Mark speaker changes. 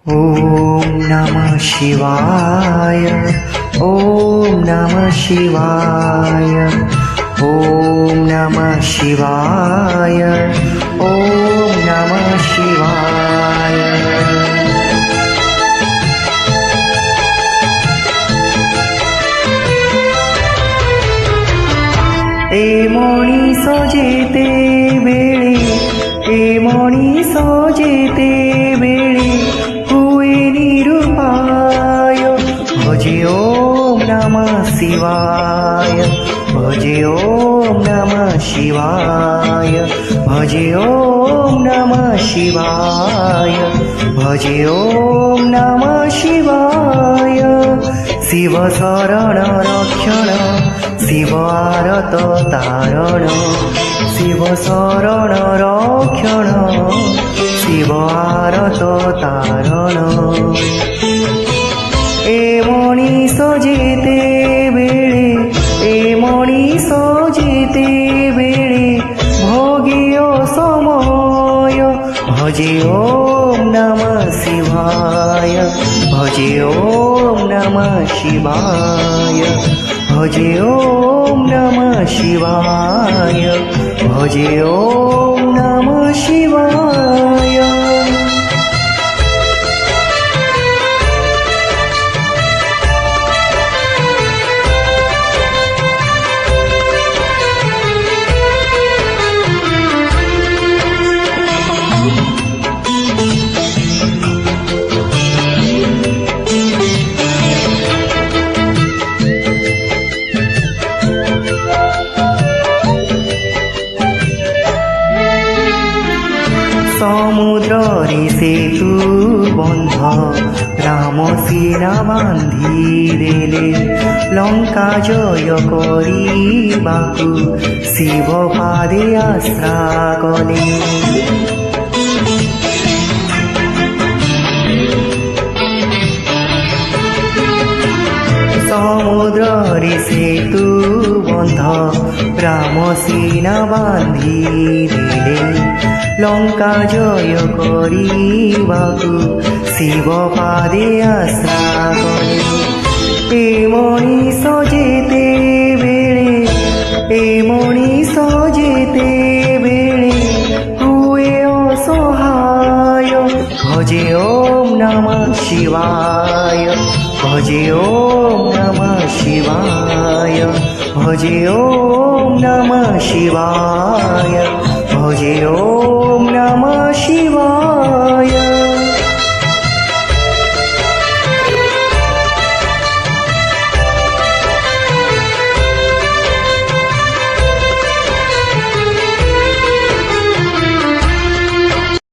Speaker 1: ॐ नमः शिवाय। ॐ नमः शिवाय। ॐ नमः शिवाय। ॐ नमः शिवाय। ए मणिष जेते बेळे, ए मणिष जेते बेळे हुए निरुपाय। भजे ॐ नमः शिवाय। भजे ॐ नमः शिवाय। भजे ॐ नमः शिवाय। भजे ॐ नमः शिवाय। शिव शरण रक्षण, शिव आरत तारण। शिव शरण रक्षण, शिव आरत तारण। ए मणिष जेते बेळे, ए मणिष जेते बेळे भोगियो समय। भजे ॐ नमः शिवाय। भजे ॐ नमः शिवाय। भजे ॐ नमः शिवाय। भजे ॐ नमः शिवाय। সমুদ্রে সেতু বন্ধ, রাম সেনা বান্ধি দেলে। লঙ্কা জয় করিবাকু শিব পাদে আশ্রা কলে। সমুদ্রে সেতু বন্ধ, রাম সেনা বান্ধি দেলে। লঙ্কা জয় করিবাকু শিব পাদে আশ্রা কলে। এ মণিষ যেতে বেळे, এ মণিষ যেতে বেळे হুয়ে অসহায়। ভজে ॐ नमः शिवाय। भजे ॐ नमः शिवाय। भजे ॐ नमः शिवाय। भजे ॐ नमः शिवाय।